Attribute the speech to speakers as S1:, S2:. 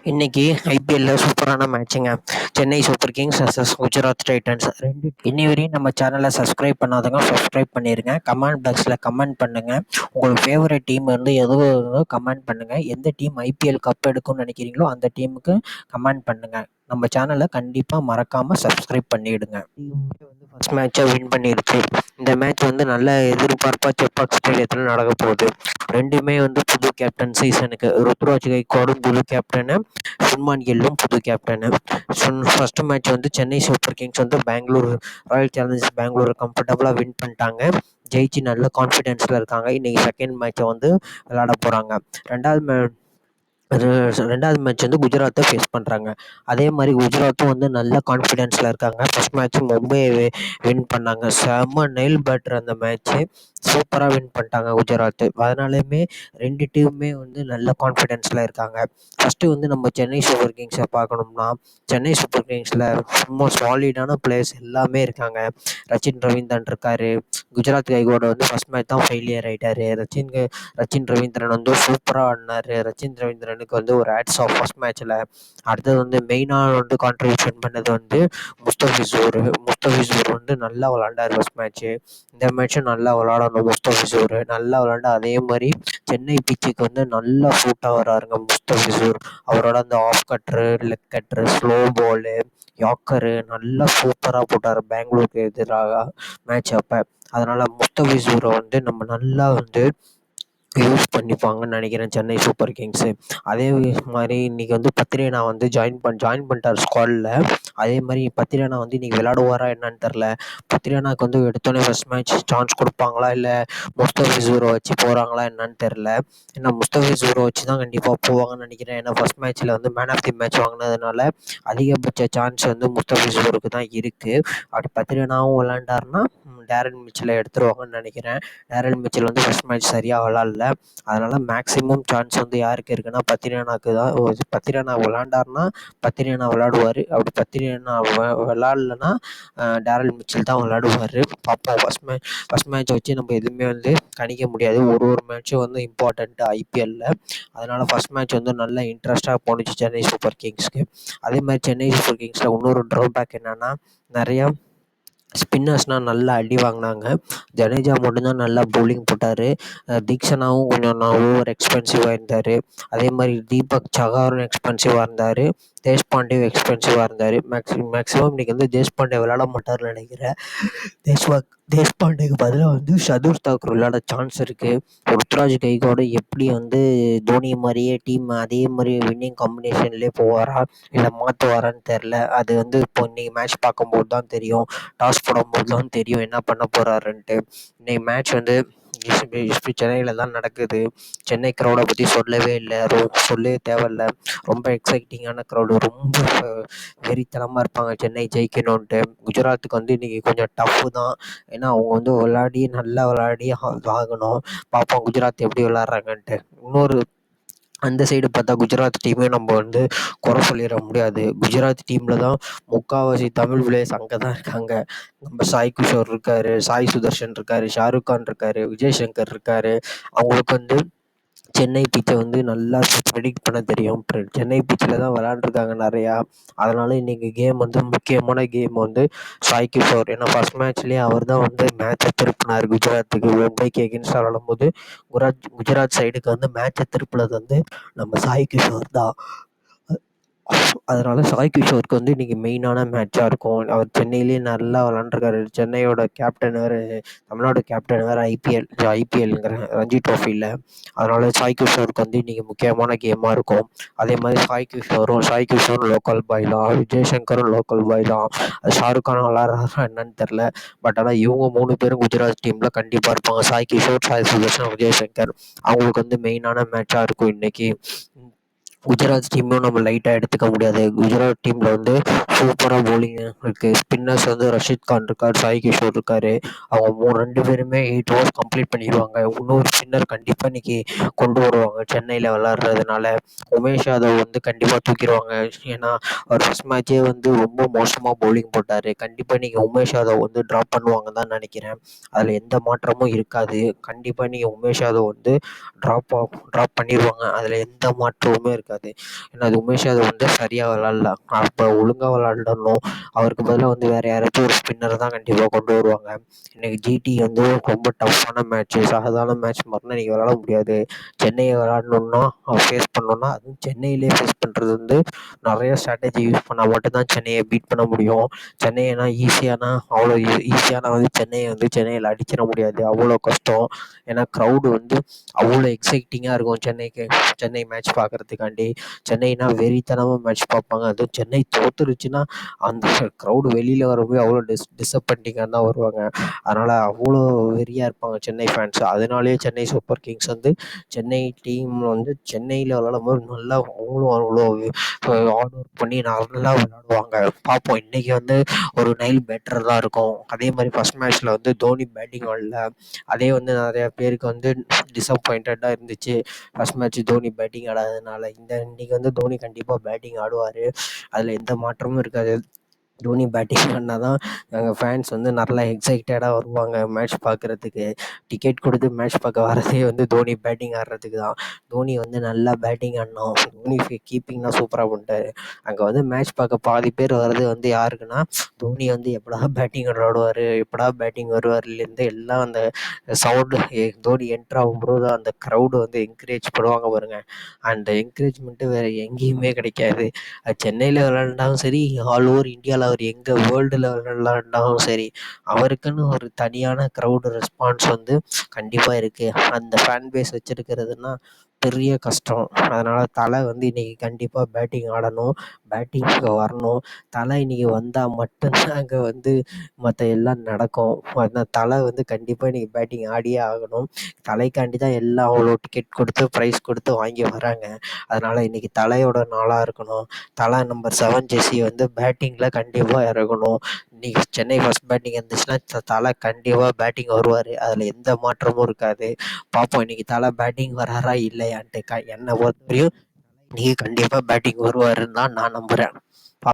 S1: இன்னைக்கு ஐபிஎல்ல சூப்பரான மேட்சுங்க. Chennai super kings vs Gujarat titans. இன்னி வரையும் நம்ம சேனலை சப்ஸ்கிரைப் பண்ணாதவங்க சப்ஸ்கிரைப் பண்ணிருங்க. கமெண்ட் பாக்ஸ்ல கமெண்ட் பண்ணுங்க. உங்களுக்கு ஃபேவரட் டீம் வந்து எதுவோ கமெண்ட் பண்ணுங்க. எந்த டீம் ஐபிஎல் கப் எடுக்கும்னு நினைக்கிறீங்களோ அந்த டீமுக்கு கமெண்ட் பண்ணுங்க. நம்ம சேனலை கண்டிப்பா மறக்காம சப்ஸ்கிரைப் பண்ணிடுங்க. ஃபர்ஸ்ட் மேட்சை வின் பண்ணிருச்சு. இந்த மேட்ச் வந்து நல்ல எதிர்பார்ப்பா செப்பாக் ஸ்டேடியத்தில் நடக்க போகுது. ரெண்டுமே வந்து புது கேப்டன் சீசனுக்கு. ருத்ராஜ் கைக்வாடும் புது கேப்டனு, சுப்மான் கில்லும் புது கேப்டனு. ஃபர்ஸ்ட் மேட்ச் வந்து சென்னை சூப்பர் கிங்ஸ் வந்து பெங்களூர் ராயல் சேலஞ்சர்ஸ் பெங்களூர் கம்ஃபர்டபுளாக வின் பண்ணிட்டாங்க. ஜெயிச்சு நல்ல கான்ஃபிடென்ஸில் இருக்காங்க. இன்னைக்கு செகண்ட் மேட்சை வந்து விளையாட போகிறாங்க. ரெண்டாவது மேட்ச் வந்து குஜராத்தை ஃபேஸ் பண்ணுறாங்க. அதே மாதிரி குஜராத்தும் வந்து நல்ல கான்ஃபிடென்ஸில் இருக்காங்க. ஃபர்ஸ்ட் மேட்ச் மும்பையை வின் பண்ணாங்க. செம்ம நெயில் பேட்டர் அந்த மேட்ச்சு. சூப்பராக வின் பண்ணிட்டாங்க குஜராத்து. அதனாலையுமே ரெண்டு டீமுமே வந்து நல்ல கான்ஃபிடென்ஸில் இருக்காங்க. ஃபஸ்ட்டு வந்து நம்ம சென்னை சூப்பர் கிங்ஸை பார்க்கணும்னா, சென்னை சூப்பர் கிங்ஸில் ரொம்ப சாலிடான பிளேயர்ஸ் எல்லாமே இருக்காங்க. ரச்சின் ரவீந்திரன் இருக்கார். குஜராத் கைகோட வந்து ஃபஸ்ட் மேட்ச் தான் ஃபெயிலியர் ஆகிட்டார். ரச்சின் ரவீந்திரன் வந்து சூப்பராக ஆடினார். ரச்சின் ரவீந்திரனுக்கு வந்து ஒரு ஹேட்ஸ் ஆஃப் ஃபர்ஸ்ட் மேட்ச்சில். அடுத்தது வந்து மெயினாக வந்து கான்ட்ரிபியூஷன் பண்ணது வந்து முஸ்தபிசூர் வந்து நல்லா விளாண்டார் ஃபர்ஸ்ட் மேட்ச்சு. இந்த மேட்ச்சும் நல்லா விளாடணும். முஸ்தபிசூர் நல்லா விளாண்டா அதே மாதிரி சென்னை பிச்சுக்கு வந்து நல்லா சூட்டாக வராருங்க முஸ்தபிசூர். அவரோட அந்த off cutter, leg cutter, slow ball, yorker நல்லா சூப்பராக போட்டார் பெங்களூருக்கு எதிராக மேட்ச் அப்போ. அதனால் முஸ்தபிசூரை வந்து நம்ம நல்லா வந்து யூஸ் பண்ணிப்பாங்கன்னு நினைக்கிறேன் சென்னை சூப்பர் கிங்ஸு. அதே மாதிரி இன்றைக்கி வந்து பத்திரேனா வந்து ஜாயின் பண்ணிட்டார் ஸ்குவாடில். அதே மாதிரி பத்திரேனா வந்து இன்றைக்கி விளையாடுவாரா என்னன்னு தெரில. பத்திரேனாவுக்கு வந்து எடுத்தோடனே ஃபர்ஸ்ட் மேட்ச் சான்ஸ் கொடுப்பாங்களா இல்லை முஸ்தபிசூரை வச்சு போகிறாங்களா என்னன்னு தெரில. ஏன்னா முஸ்தபிசூரை வச்சு தான் கண்டிப்பாக போவாங்கன்னு நினைக்கிறேன். ஏன்னா ஃபர்ஸ்ட் மேட்ச்சில் வந்து மேன் ஆஃப் தி மேட்ச் வாங்கினதுனால அதிகபட்ச சான்ஸ் வந்து முஸ்தபிசூருக்கு தான் இருக்குது. அப்படி பத்திரேனாவும் விளாண்டாருன்னா டேரன் மிச்சலை எடுத்துருவாங்கன்னு நினைக்கிறேன். டேரன் மிச்சல் வந்து ஃபர்ஸ்ட் மேட்ச் சரியாக விளாட்ல. அதனால் மேக்ஸிமம் சான்ஸ் வந்து யாருக்கு இருக்குன்னா பத்திரேனாவுக்கு தான். பத்திரேனா விளாண்டார்னா பத்திரேனா விளாடுவார். அப்படி பத்திரேனா விளாட்லன்னா டேரல் மிச்சல் தான் விளாடுவார். பார்ப்போம். ஃபர்ஸ்ட் மேட்ச்சை வச்சு நம்ம எதுவுமே வந்து கணிக்க முடியாது. ஒரு மேட்ச்சும் வந்து இம்பார்ட்டண்ட்டு ஐபிஎல்லில். அதனால் ஃபர்ஸ்ட் மேட்ச் வந்து நல்ல இன்ட்ரெஸ்ட்டாக போணுச்சு சென்னை சூப்பர் கிங்ஸ்க்கு. அதே மாதிரி சென்னை சூப்பர் கிங்ஸில் இன்னொரு ட்ராபேக் என்னென்னா, நிறையா ஸ்பின்னர்ஸ்னால் நல்லா அடி வாங்கினாங்க. ஜடேஜா மட்டும்தான் நல்லா பவுலிங் போட்டார். தீக்ஷனாவும் கொஞ்சம் ஓவர் எக்ஸ்பென்சிவாக இருந்தார். அதே மாதிரி தீபக் சகாரும் எக்ஸ்பென்சிவாக இருந்தார். தேஷ்பாண்டேவும் எக்ஸ்பென்சிவாக இருந்தார். மேக்ஸிமம் இன்றைக்கி வந்து தேஷ்பாண்டே விளையாட மாட்டார்னு நினைக்கிறேன். தேஷ்பாண்டேக்கு பதிலாக வந்து ஷர்துல் தாக்கூர் விளையாட சான்ஸ் இருக்குது. ருத்ராஜ் கைக்வாடு எப்படி வந்து தோனி மாதிரியே டீம் அதே மாதிரி வின்னிங் காம்பினேஷன்லேயே போவாரா இல்லை மாற்றுவாரான்னு தெரில. அது வந்து இப்போ இன்றைக்கி மேட்ச் பார்க்கும்போது தான் தெரியும். டாஸ் போடும்போது தான் தெரியும் என்ன பண்ண போகிறாருன்ட்டு. இன்றைக்கி மேட்ச் வந்து சென்னையில் தான் நடக்குது. சென்னை க்ரௌடை பற்றி சொல்லவே இல்லை. சொல்லவே தேவையில்ல. ரொம்ப எக்ஸைட்டிங்கான க்ரௌடு. ரொம்ப வெறித்தனமாக இருப்பாங்க சென்னை ஜெயிக்கணுன்ட்டு. குஜராத்துக்கு வந்து இன்றைக்கி கொஞ்சம் டஃப்பு தான். ஏன்னா அவங்க வந்து நல்லா விளாடி ஆகணும். பார்ப்போம் குஜராத் எப்படி விளாட்றாங்கன்ட்டு. அந்த சைடு பார்த்தா குஜராத் டீமே நம்ம வந்து குறை சொல்லிட முடியாது. குஜராத் டீமில் தான் முக்கால்வாசி தமிழ் பிளேயர்ஸ் அங்கே தான் இருக்காங்க. நம்ம சாய் கிஷோர் இருக்கார், சாய் சுதர்ஷன் இருக்கார், ஷாருக் கான் இருக்கார், விஜய் சங்கர் இருக்கார். அவங்களுக்கு வந்து சென்னை பிச்சை வந்து நல்லா ப்ரெடிக்ட் பண்ண தெரியும். சென்னை பிச்சில் தான் விளாண்டுருக்காங்க நிறையா. அதனால் இன்றைக்கி கேம் வந்து முக்கியமான கேம் வந்து சாய் கிஷோர். ஏன்னா ஃபர்ஸ்ட் மேட்ச்லேயே அவர் தான் வந்து மேட்சை திருப்பினார் குஜராத்துக்கு. மும்பைக்கு எகென்ஸ்டாக விளாடும்போது குஜராத் சைடுக்கு வந்து மேட்சை திருப்பினது வந்து நம்ம சாய் கிஷோர் தான். அதனால் சாய் கிஷோருக்கு வந்து இன்றைக்கி மெயினான மேட்சாக இருக்கும். அவர் சென்னையிலேயே நல்லா விளாண்டுருக்காரு. சென்னையோட கேப்டன் வேறு, தமிழ்நாடு கேப்டன் வேறு ஐபிஎல்ங்கிறேன் ரஞ்சி ட்ராஃபியில். அதனால் சாய் கிஷோருக்கு வந்து இன்றைக்கி முக்கியமான கேமாக இருக்கும். அதே மாதிரி சாய் கிஷோரும் லோக்கல் பாய் தான். விஜய் சங்கரும் லோக்கல் பாய் தான். ஷாருக் கான் விளாட்றாரா என்னன்னு தெரில. பட் ஆனால் இவங்க 3 பேரும் குஜராத் டீமில் கண்டிப்பாக இருப்பாங்க. சாய் கிஷோர், சாய் சுதர்ஷன், விஜய் சங்கர். அவங்களுக்கு வந்து மெயினான மேட்சாக இருக்கும் இன்றைக்கி. குஜராத் டீமும் நம்ம லைட்டாக எடுத்துக்க முடியாது. குஜராத் டீமில் வந்து சூப்பராக பவுலிங் இருக்குது. ஸ்பின்னர்ஸ் வந்து ரஷீத் கான் இருக்கார், சாய் கிஷோர் இருக்கார். அவங்க 2 பேருமே 8 ஓவர்ஸ் கம்ப்ளீட் பண்ணிடுவாங்க. இன்னொரு ஸ்பின்னர் கண்டிப்பாக இன்றைக்கி கொண்டு வருவாங்க சென்னையில் விளாட்றதுனால. உமேஷ் யாதவ் வந்து கண்டிப்பாக தூக்கிடுவாங்க. ஏன்னா அவர் ஃபஸ்ட் மேட்ச்சே வந்து ரொம்ப மோசமாக பவுலிங் போட்டார். கண்டிப்பாக இன்றைக்கி உமேஷ் யாதவ் வந்து ட்ராப் பண்ணுவாங்கன்னு தான் நினைக்கிறேன். அதில் எந்த மாற்றமும் இருக்காது. கண்டிப்பாக இன்றைக்கி உமேஷ் யாதவ் வந்து ட்ராப் பண்ணிடுவாங்க. அதில் எந்த மாற்றமுமே இருக்காது. ஏன்னா அது உமேஷ் யாதவ் வந்து சரியாக விளாட்ல. அப்போ ஒழுங்காக விளாடணும். அவருக்கு பதிலாக வந்து வேறு யாராச்சும் ஒரு ஸ்பின்னரை தான் கண்டிப்பாக கொண்டு வருவாங்க. இன்றைக்கி ஜிடி வந்து ரொம்ப டஃப்பான மேட்ச்சு. சாதாரண மேட்ச் மாதிரிலாம் இன்றைக்கி விளாட முடியாது. சென்னையை விளாடணுன்னா ஃபேஸ் பண்ணணுன்னா, அதுவும் சென்னையிலே ஃபேஸ் பண்ணுறது வந்து நிறைய ஸ்ட்ராட்டஜி யூஸ் பண்ணால் மட்டும்தான் சென்னையை பீட் பண்ண முடியும். சென்னையனா அவ்வளோ ஈஸியான வந்து சென்னையில் அடிச்சிட முடியாது. அவ்வளோ கஷ்டம். ஏன்னா க்ரௌடு வந்து அவ்வளோ எக்ஸைட்டிங்காக இருக்கும் சென்னை மேட்ச் பார்க்குறதுக்காண்டி. சென்னைனா வெறித்தனமாக மேட்ச் பார்ப்பாங்க. அதுவும் சென்னை தோத்துருச்சுன்னா அந்த க்ரௌடு வெளியில் வரவே அவ்வளோ டிஸப்பாயிண்டிங்காக தான் வருவாங்க. அதனால் அவ்வளோ வெறியாக இருப்பாங்க சென்னை ஃபேன்ஸ். அதனாலேயே சென்னை சூப்பர் கிங்ஸ் வந்து சென்னை டீம் வந்து சென்னையில் விளாடும்போது நல்லா அவங்களும் அவ்வளோ ஹார்ட் ஒர்க் பண்ணி நல்லா விளாடுவாங்க. பார்ப்போம், இன்றைக்கி வந்து ஒரு நைல் பெட்டர் தான் இருக்கும். அதே மாதிரி ஃபஸ்ட் மேட்ச்சில் வந்து தோனி பேட்டிங் ஆடல. அதே வந்து நிறையா பேருக்கு வந்து டிசப்பாயிண்டடாக இருந்துச்சு. ஃபஸ்ட் மேட்ச் தோனி பேட்டிங் ஆடாததுனால. இன்றைக்கி வந்து தோனி கண்டிப்பாக பேட்டிங் ஆடுவார். அதில் எந்த மாற்றமும் இருக்காது. தோனி பேட்டிங் ஆடினா தான் எங்கள் ஃபேன்ஸ் வந்து நல்லா எக்ஸைட்டடாக வருவாங்க மேட்ச் பார்க்குறதுக்கு. டிக்கெட் கொடுத்து மேட்ச் பார்க்க வரதே வந்து தோனி பேட்டிங் ஆடுறதுக்கு தான். தோனி வந்து நல்லா பேட்டிங் ஆடினோம். தோனி கீப்பிங்லாம் சூப்பராக பண்ணிட்டாரு. அங்கே வந்து மேட்ச் பார்க்க பாதி பேர் வர்றது வந்து யாருக்குன்னா, தோனி வந்து எப்படா பேட்டிங் விளாடுவார், எப்படா பேட்டிங் வருவார்லேருந்து எல்லாம் அந்த சவுண்டு தோனி என்ட்ரு ஆகும்போது அந்த க்ரௌடு வந்து என்கரேஜ் பண்ணுவாங்க பாருங்கள். அந்த என்கரேஜ்மெண்ட்டு வேறு எங்கேயுமே கிடைக்காது. அது சென்னையில் விளாண்டாலும் சரி, ஆல் ஓவர் இந்தியாவில் அவர் எங்கே வேர்ல்டில் விளாண்டாலும் சரி, அவருக்குன்னு ஒரு தனியான க்ரௌடு ரெஸ்பான்ஸ் வந்து கண்டிப்பாக இருக்குது. அந்த ஃபேன் பேஸ் வச்சுருக்கிறதுனா பெரிய கஷ்டம். அதனால் தலை வந்து இன்றைக்கி கண்டிப்பாக பேட்டிங் ஆடணும், பேட்டிங்க்கு வரணும். தலை இன்றைக்கி வந்தால் மட்டும்தான் அங்கே வந்து மற்ற எல்லாம் நடக்கும். அந்த தலை வந்து கண்டிப்பாக இன்றைக்கி பேட்டிங் ஆடியே ஆகணும். தலைக்காண்டி தான் எல்லாம் அவ்வளோ டிக்கெட் கொடுத்து ப்ரைஸ் கொடுத்து வாங்கி வராங்க. அதனால் இன்றைக்கி தலையோட நாளாக இருக்கணும். தலை நம்பர் 7 ஜெர்சி வந்து பேட்டிங்கில் கண்டிப்பாக இறங்கணும். இன்றைக்கி சென்னை ஃபஸ்ட் பேட்டிங் இருந்துச்சுன்னா தலை கண்டிப்பாக பேட்டிங் வருவார். அதில் எந்த மாற்றமும் இருக்காது. பார்ப்போம் இன்றைக்கி தலை பேட்டிங் வராரா இல்லையான்ட்டு. என்னை பொறுத்தவரையும் இன்றைக்கி கண்டிப்பாக பேட்டிங் வருவாருன்னு தான் நான் நம்புகிறேன்.